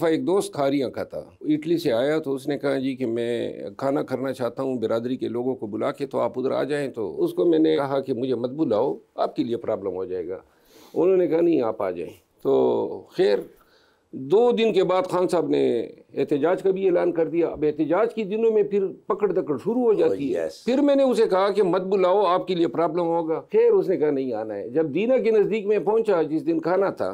दफ़ा एक दोस्त खारियाँ का था, इटली से आया, तो उसने कहा जी कि मैं खाना करना चाहता हूँ बिरादरी के लोगों को बुला के, तो आप उधर आ जाएं। तो उसको मैंने कहा कि मुझे मत बुलाओ, आपके लिए प्रॉब्लम हो जाएगा। उन्होंने कहा नहीं, आप आ जाएं। तो खैर 2 दिन के बाद खान साहब ने एहतजाज का भी ऐलान कर दिया। अब एहतजाज के दिनों में फिर पकड़ दकड़ शुरू हो जाती है। फिर मैंने उसे कहा कि मत बुलाओ, आपके लिए प्रॉब्लम होगा। खैर उसने कहा नहीं आना है। जब दीना के नज़दीक में पहुंचा, जिस दिन खाना था,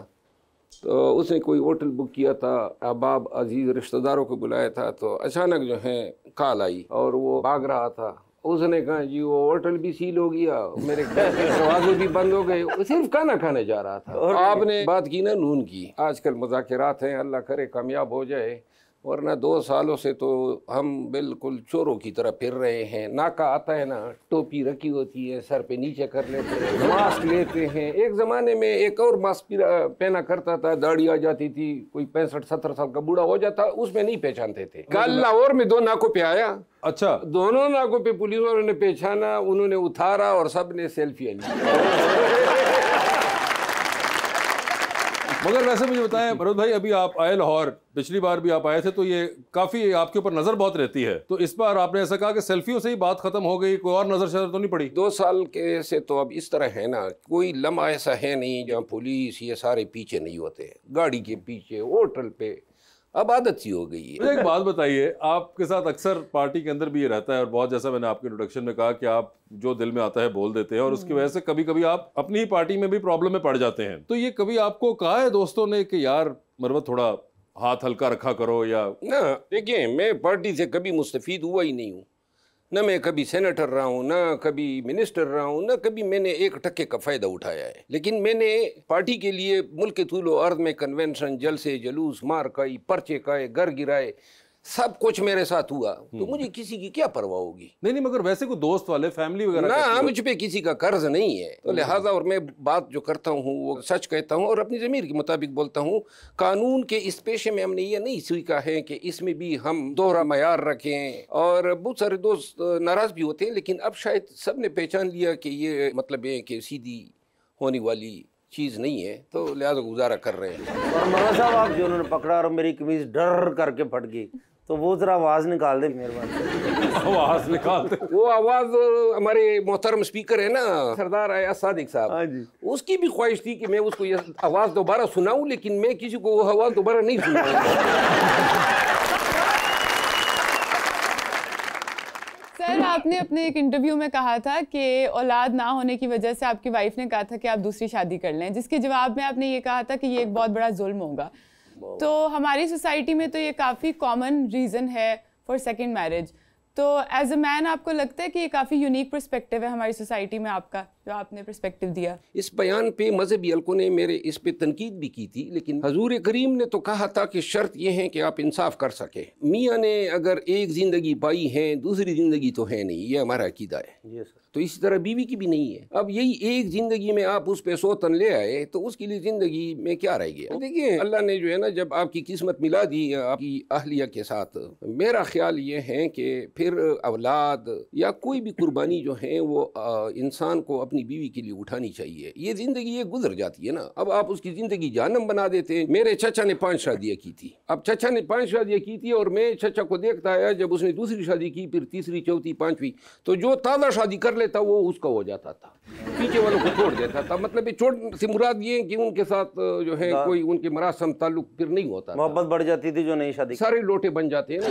तो उसने कोई होटल बुक किया था, अहबाब अजीज़ रिश्तेदारों को बुलाया था। तो अचानक जो है कॉल आई और वो भाग रहा था। उसने कहा जी वो होटल भी सील हो गया, मेरे घर के दरवाजे भी बंद हो गए, सिर्फ खाना खाने जा रहा था। आपने बात की ना नून की, आजकल मुज़ाकिरात हैं, अल्लाह करे कामयाब हो जाए, वरना 2 सालों से तो हम बिल्कुल चोरों की तरह फिर रहे हैं। नाका आता है ना, टोपी रखी होती है, सर पे नीचे कर लेते हैं, मास्क लेते हैं। एक ज़माने में एक और मास्क पहना करता था, दाढ़ी आ जाती थी, कोई 65-70 साल का बूढ़ा हो जाता, उसमें नहीं पहचानते थे। कल लाहौर में 2 नाकों पे आया, अच्छा, दोनों नाकों पे पुलिस वालों ने पहचाना, उन्होंने उतारा और सब ने सेल्फी ली। मगर वैसे मुझे बताएं मरूद भाई, अभी आप आए लाहौर, पिछली बार भी आप आए थे, तो ये काफी आपके ऊपर नजर बहुत रहती है, तो इस बार आपने ऐसा कहा कि सेल्फियों से ही बात खत्म हो गई, कोई और नजर शजर तो नहीं पड़ी? 2 साल के से तो अब इस तरह है ना, कोई लम्हा ऐसा है नहीं जहाँ पुलिस ये सारे पीछे नहीं होते, गाड़ी के पीछे, होटल पे, अब आदत सी हो गई है। मुझे एक बात बताइए, आपके साथ अक्सर पार्टी के अंदर भी ये रहता है, और बहुत, जैसा मैंने आपके इंट्रोडक्शन में कहा कि आप जो दिल में आता है बोल देते हैं, और उसकी वजह से कभी कभी आप अपनी ही पार्टी में भी प्रॉब्लम में पड़ जाते हैं। तो ये कभी आपको कहा है दोस्तों ने कि यार मरवत थोड़ा हाथ हल्का रखा करो? या ना, देखिए मैं पार्टी से कभी मुस्तफीद हुआ ही नहीं हूँ, न मैं कभी सेनेटर रहा हूँ, न कभी मिनिस्टर रहा हूँ, न कभी मैंने एक टक्के का फ़ायदा उठाया है। लेकिन मैंने पार्टी के लिए मुल्क तूलो अर्द में कन्वेंशन, जलसे, जुलूस, मार खाई, पर्चे खाए, घर गिराए, सब कुछ मेरे साथ हुआ, तो मुझे किसी की क्या परवाह होगी? नहीं, मगर वैसे कोई दोस्त वाले, फैमिली वगैरह ना, मुझ पे किसी का कर्ज नहीं है, तो लिहाजा और मैं बात जो करता हूँ वो सच कहता हूँ और अपनी ज़मीर के मुताबिक बोलता हूँ। कानून के इस पेशे में हमने ये नहीं सीखा है कि इसमें भी हम दोहरा मयार रखें, और बहुत सारे दोस्त नाराज़ भी होते हैं, लेकिन अब शायद सब ने पहचान लिया कि ये मतलब है कि सीधी होने वाली चीज़ नहीं है, तो लिहाजा गुजारा कर रहे हैं। और मौलाना साहब, आप जो उन्होंने पकड़ा और मेरी कमीज डर करके फट गई, तो वो जरा आवाज निकाल दे मेहरबानी। आवाज निकाल दे। वो आवाज हमारे मोहतरम स्पीकर है ना, सरदार अयाज सादिक साहब, हाँ जी, उसकी भी ख्वाहिश थी कि मैं उसको ये आवाज दोबारा सुनाऊं, लेकिन मैं किसी को वो आवाज दोबारा नहीं सुनाऊंगा। सर, आपने अपने एक इंटरव्यू में कहा था कि औलाद ना होने की वजह से आपकी वाइफ ने कहा था कि आप दूसरी शादी कर लें, जिसके जवाब में आपने ये कहा था कि ये एक बहुत बड़ा जुल्म होगा। तो हमारी सोसाइटी में तो ये काफ़ी कॉमन रीज़न है फॉर सेकंड मैरिज। तो एज अ मैन आपको लगता है कि ये काफ़ी यूनिक पर्सपेक्टिव है हमारी सोसाइटी में आपका, जो आपने पर्सपेक्टिव दिया? इस बयान पे मजहबी हलकों ने मेरे इस पे तनकीद भी की थी, लेकिन हजूर करीम ने तो कहा था कि शर्त यह है कि आप इंसाफ कर सके। मियाँ ने अगर एक ज़िंदगी पाई है, दूसरी ज़िंदगी तो है नहीं, ये हमारा अकीदा है। तो इसी तरह बीवी की भी नहीं है। अब यही एक ज़िंदगी में आप उस पे 100 तन ले आए, तो उसके लिए ज़िंदगी में क्या रह गया? देखिए, अल्लाह ने जो है ना, जब आपकी किस्मत मिला दी आपकी अहलिया के साथ, मेरा ख्याल ये है कि फिर औलाद या कोई भी कुर्बानी जो है वो इंसान को अपनी बीवी के लिए उठानी चाहिए। ये ज़िंदगी ये गुजर जाती है ना, अब आप उसकी ज़िंदगी जहन्नम बना देते हैं। मेरे चचा ने 5 शादियाँ की थी। अब चचा ने 5 शादियाँ की थी और मैं चचा को देखता आया, जब उसने दूसरी शादी की, फिर तीसरी, चौथी, 5वीं, तो जो ताज़ा शादी कर लेता वो उसका हो जाता था, पीछे वालों को छोड़ देता था। मतलब ये छोड़ से मुराद ये कि उनके साथ जो है कोई उनके मरासम ताल्लुक फिर नहीं होता, मोहब्बत बढ़ जाती थी। जो नई शादी सारे लोटे बन जाते हैं ना।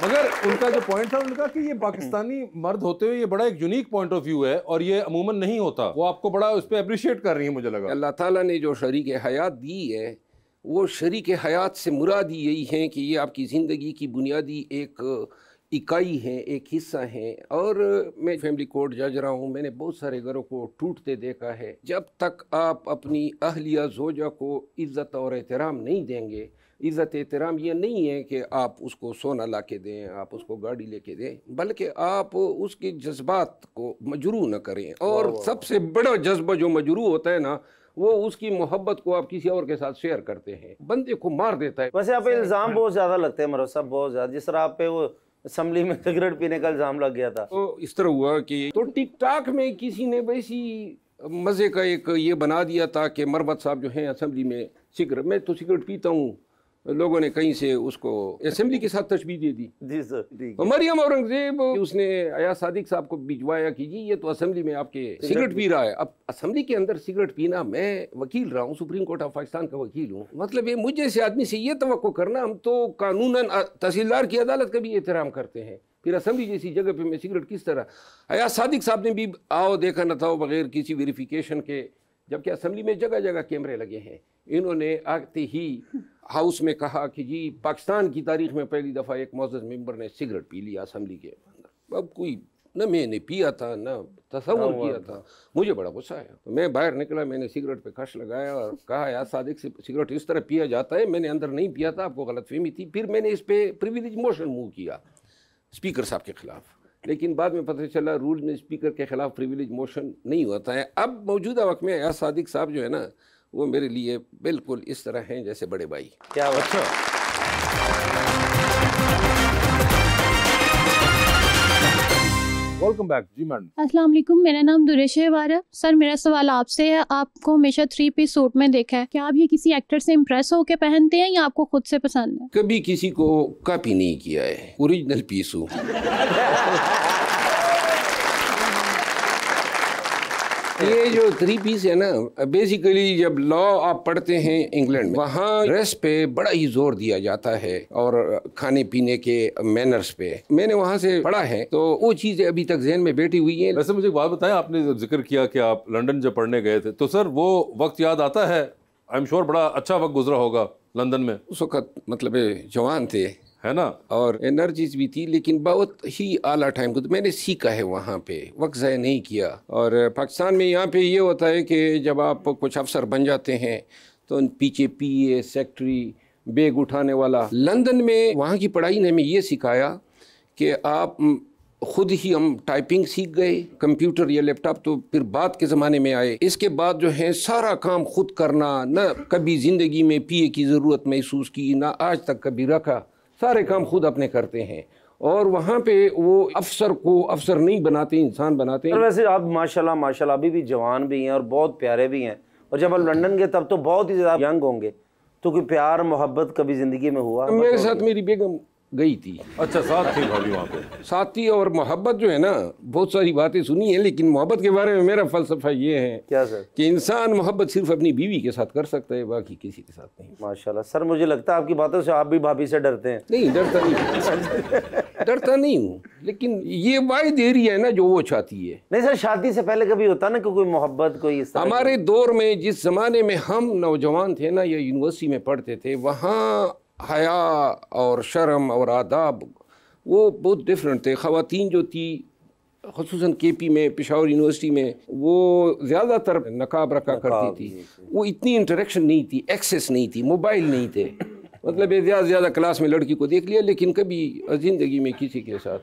मगर उनका जो पॉइंट था, उनका कि ये पाकिस्तानी मर्द होते हुए ये बड़ा एक यूनिक पॉइंट ऑफ व्यू है और ये अमूमन नहीं होता, वो आपको बड़ा उस पर अप्रिशिएट कर रही है। मुझे लगा अल्लाह ताला ने जो शरीक हयात दी है, वो शरीक हयात से मुराद यही है कि ये आपकी ज़िंदगी की बुनियादी एक इकाई है, एक हिस्सा है। और मैं फैमिली कोर्ट जज रहा हूँ, मैंने बहुत सारे घरों को टूटते देखा है। जब तक आप अपनी अहलिया ज़ोजा को इज़्ज़त और एहतराम नहीं देंगे, इज़्ज़त एहतराम ये नहीं है कि आप उसको सोना ला के दें, आप उसको गाड़ी लेके दें, बल्कि आप उसके जज्बात को मजरू न करें। और सबसे बड़ा जज्बा जो मजरू होता है ना, वो उसकी मोहब्बत को आप किसी और के साथ शेयर करते हैं, बंदे को मार देता है। वैसे आप पे इल्ज़ाम बहुत ज़्यादा लगते हैं मरोज साहब, बहुत ज़्यादा। जिस तरह आप पे वो असम्बली में सिगरेट पीने का इल्ज़ाम लग गया था, तो इस तरह हुआ कि तो टिकटॉक में किसी ने वैसी मज़े का एक ये बना दिया था कि मरबत साहब जो हैं असेंबली में सिगरेट, मैं तो सिगरेट पीता हूँ, लोगों ने कहीं से उसको असेंबली के साथ तशबीह दे दी। जी सर, ठीक है। मरियम औरंगजेब उसने अयाज सादिक साहब को भिजवाया कि जी ये तो असेंबली में आपके सिगरेट पी रहा है। अब असेंबली के अंदर सिगरेट पीना, मैं वकील रहा हूँ, सुप्रीम कोर्ट ऑफ पाकिस्तान का वकील हूँ, मतलब ये मुझे से आदमी से ये तवक्को करना, हम तो कानूनन तहसीलदार की अदालत का भी एहतराम करते हैं, फिर असेंबली जैसी जगह पे मैं सिगरेट किस तरह। अयाज सादिक साहब ने भी आओ देखा न था बगैर किसी वेरिफिकेशन के, जबकि असेंबली में जगह जगह कैमरे लगे हैं, इन्होंने आते ही हाउस में कहा कि जी पाकिस्तान की तारीख में पहली दफ़ा एक मुअज़्ज़ज़ मेंबर ने सिगरेट पी लिया असेंबली के अंदर। अब कोई न मैंने पिया था न तसव्वुर किया था, मुझे बड़ा गुस्सा आया। तो मैं बाहर निकला, मैंने सिगरेट पे कश लगाया और कहा यार सादिक से सिगरेट इस तरह पिया जाता है, मैंने अंदर नहीं पिया था, आपको गलतफहमी थी। फिर मैंने इस पर प्रिविलेज मोशन मूव किया स्पीकर साहब के खिलाफ, लेकिन बाद में पता चला रूल में स्पीकर के खिलाफ प्रिविलेज मोशन नहीं होता है। अब मौजूदा वक्त में अयाज सादिक साहब जो है ना, वो मेरे लिए बिल्कुल इस तरह हैं जैसे बड़े भाई। क्या अच्छा, वेलकम बैक जी मैडम। अस्सलाम वालेकुम, मेरा नाम दुरेश है। सर मेरा सवाल आपसे है, आपको हमेशा 3 पीस सूट में देखा है, क्या आप ये किसी एक्टर से इम्प्रेस होकर पहनते हैं या आपको खुद से पसंद है? कभी किसी को कॉपी नहीं किया है, ओरिजिनल पीस हूँ। ये जो 3 पीस है ना, बेसिकली जब लॉ आप पढ़ते हैं इंग्लैंड में, वहाँ ड्रेस पे बड़ा ही जोर दिया जाता है और खाने पीने के मैनर्स पे। मैंने वहाँ से पढ़ा है, तो वो चीज़ें अभी तक जहन में बैठी हुई हैं। वैसे मुझे एक बात बताएं, आपने जब जिक्र किया कि आप लंदन जब पढ़ने गए थे, तो सर वो वक्त याद आता है? आई एम श्योर बड़ा अच्छा वक्त गुजरा होगा लंदन में। उस वक्त मतलब जवान थे, है ना, और एनर्जीज भी थी, लेकिन बहुत ही आला टाइम को तो मैंने सीखा है वहाँ पे, वक्त ज़ाया नहीं किया। और पाकिस्तान में यहाँ पे ये होता है कि जब आप कुछ अफसर बन जाते हैं तो पीछे PA सेक्रेटरी, बैग उठाने वाला। लंदन में वहाँ की पढ़ाई ने हमें ये सिखाया कि आप खुद ही, हम टाइपिंग सीख गए, कंप्यूटर या लैपटॉप तो फिर बाद के ज़माने में आए। इसके बाद जो है सारा काम खुद करना, न कभी ज़िंदगी में PA की ज़रूरत महसूस की, ना आज तक कभी रखा, सारे काम खुद अपने करते हैं। और वहाँ पे वो अफसर को अफसर नहीं बनाते, इंसान बनाते हैं। वैसे आप माशाल्लाह माशाल्लाह अभी भी जवान भी हैं और बहुत प्यारे भी हैं, और जब आप लंदन गए तब तो बहुत ही ज़्यादा यंग होंगे, तो कोई प्यार मोहब्बत कभी ज़िंदगी में हुआ? मेरे साथ मेरी बेगम गई थी। अच्छा, साथ थी भाभी वहाँ पे? साथ थी, और मोहब्बत जो है ना, बहुत सारी बातें सुनी है, लेकिन मोहब्बत के बारे में मेरा फ़लसफ़ा ये है क्या सर? कि इंसान मोहब्बत सिर्फ अपनी बीवी के साथ कर सकता है, बाकी किसी के साथ नहीं। माशाल्लाह सर, मुझे लगता है आपकी बातों से आप भी भाभी से डरते हैं। नहीं, डरता नहीं, डरता नहीं हूँ, लेकिन ये वाइड एरिया है ना जो वो चाहती है। नहीं सर, शादी से पहले कभी होता ना कि कोई मोहब्बत, कोई इस तरह? हमारे दौर में, जिस ज़माने में हम नौजवान थे ना या यूनिवर्सिटी में पढ़ते थे, वहाँ हया और शर्म और आदाब वो बहुत डिफरेंट थे। ख़वातीन जो थी, ख़ुसूसन KP में, पेशावर यूनिवर्सिटी में, वो ज़्यादातर नकाब रखा करती थी। वो इतनी इंटरेक्शन नहीं थी, एक्सेस नहीं थी, मोबाइल नहीं थे। मतलब ज़्यादा से ज़्यादा क्लास में लड़की को देख लिया, लेकिन कभी ज़िंदगी में किसी के साथ